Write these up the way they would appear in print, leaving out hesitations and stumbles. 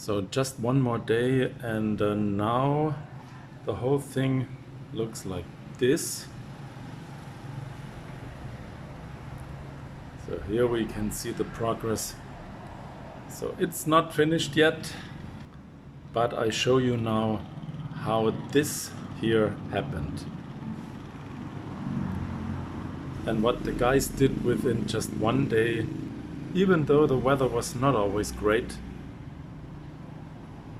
So just one more day and now the whole thing looks like this. So here we can see the progress. So it's not finished yet, but I show you now how this here happened. And what the guys did within just one day, even though the weather was not always great,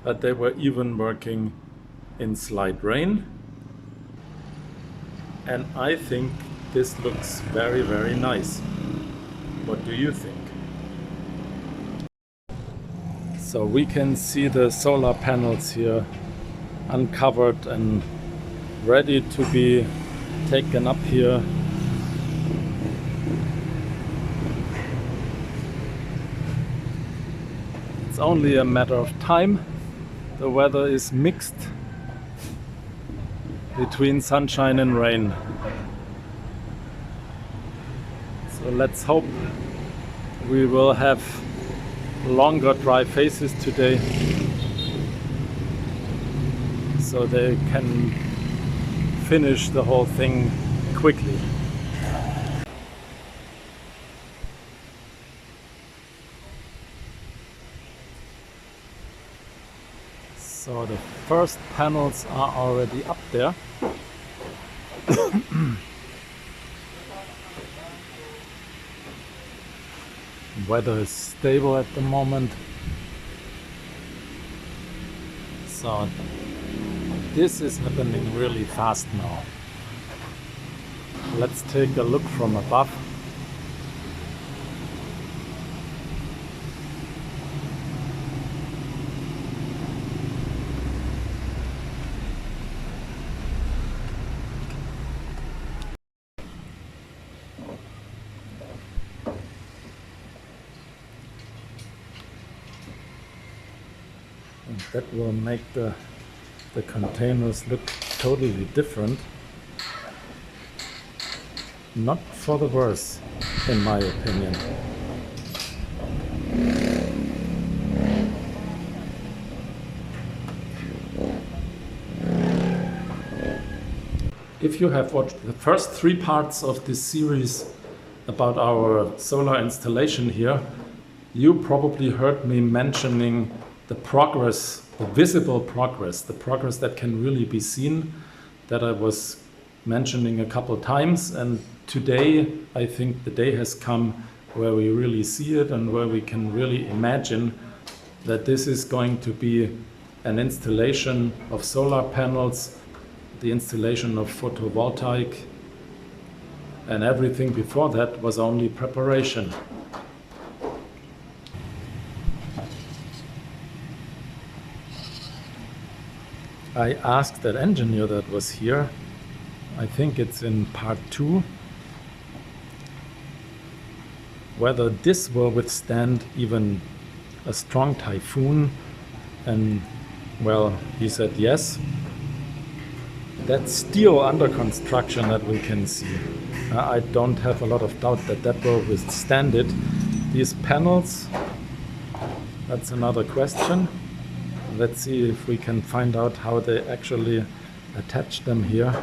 but they were even working in slight rain. And I think this looks very, very nice. What do you think? So we can see the solar panels here uncovered and ready to be taken up here. It's only a matter of time. The weather is mixed between sunshine and rain. So let's hope we will have longer dry phases today so they can finish the whole thing quickly. So the first panels are already up there. Weather is stable at the moment. So this is happening really fast now. Let's take a look from above. And that will make the containers look totally different. Not for the worse, in my opinion. If you have watched the first 3 parts of this series about our solar installation here, you probably heard me mentioning the progress, the visible progress, the progress that can really be seen, that I was mentioning a couple times. And today I think the day has come where we really see it and where we can really imagine that this is going to be an installation of solar panels, the installation of photovoltaic, and everything before that was only preparation. I asked that engineer that was here, I think it's in part 2, whether this will withstand even a strong typhoon, and well, he said yes. That steel under construction that we can see, I don't have a lot of doubt that that will withstand it. These panels, that's another question. Let's see if we can find out how they actually attach them here.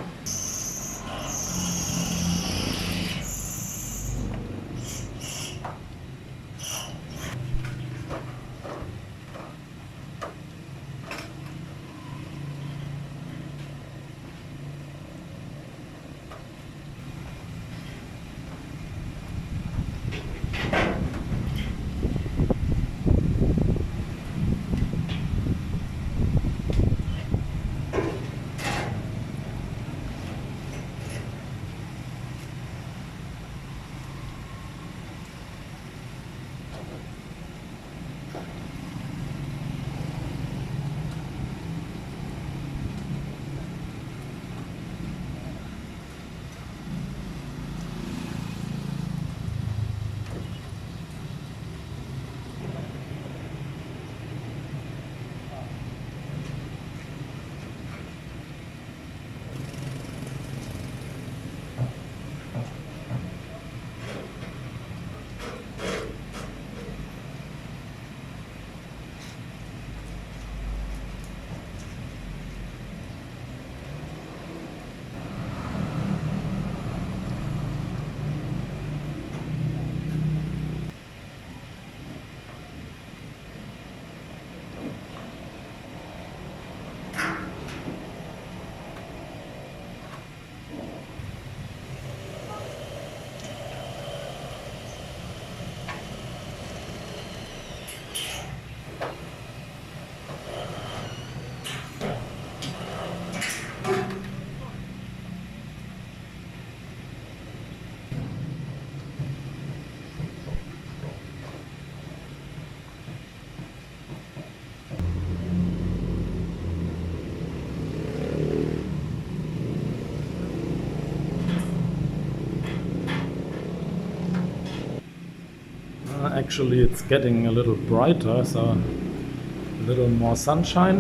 Actually, it's getting a little brighter, so a little more sunshine,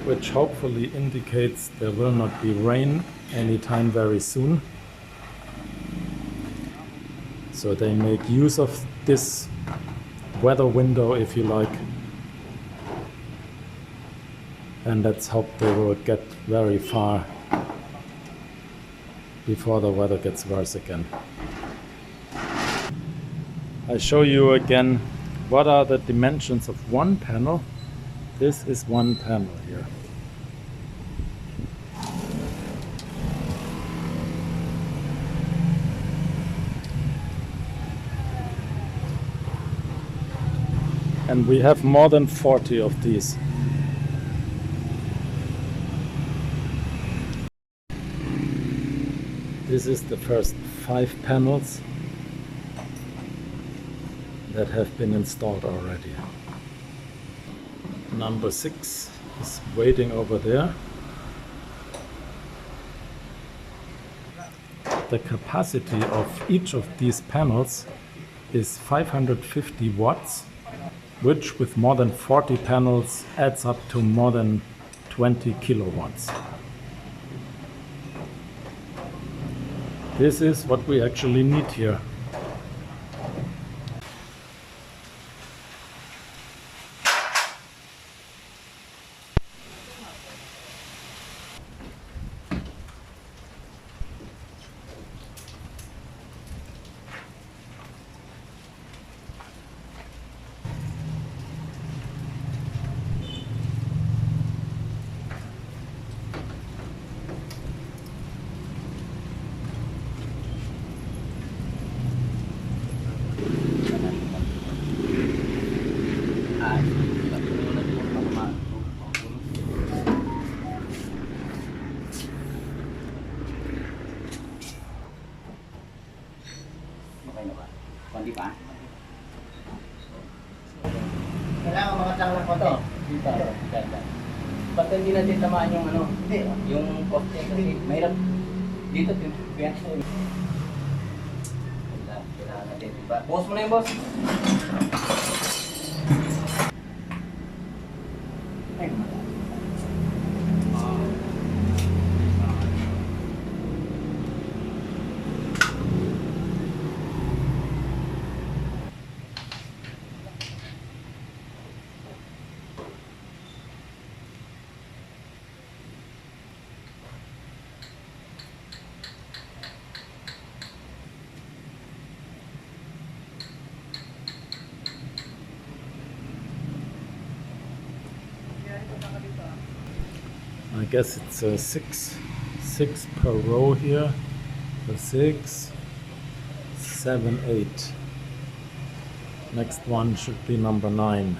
which hopefully indicates there will not be rain anytime very soon. So they make use of this weather window, if you like, and let's hope they will get very far before the weather gets worse again. I show you again what are the dimensions of one panel. This is one panel here. And we have more than 40 of these. This is the first 5 panels that have been installed already. Number 6 is waiting over there. The capacity of each of these panels is 550 watts, which with more than 40 panels adds up to more than 20 kilowatts. This is what we actually need here. Kailangan makatang ng koto. Dito. Ba't hindi natin tamaan yung ano? Hindi. Yung poste kasi mahirap. Dito, pinag kailangan natin. Boss mo na yung boss. I guess it's a six per row here. So 6, 7, 8. Next one should be number 9.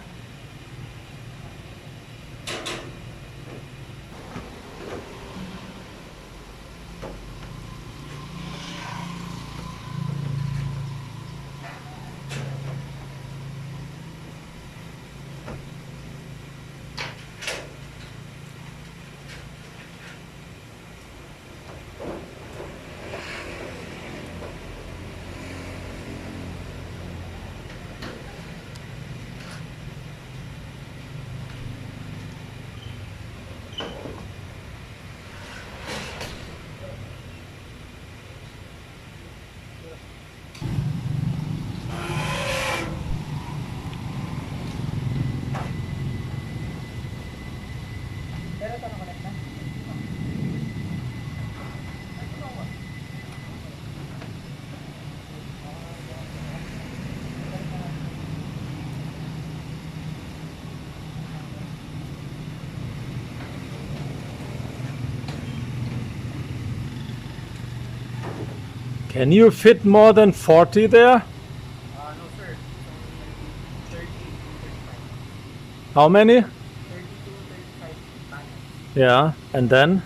Can you fit more than 40 there? No sir. 30 to 35. How many? 30 to 35 panels. Yeah, and then?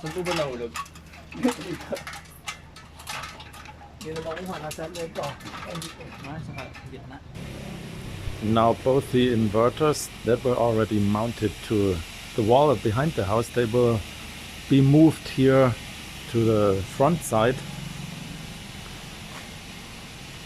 Saan po ba nahulog? Hindi na makuha. Nasa ito. Sa gitna. Now both the inverters that were already mounted to the wall behind the house, they will be moved here to the front side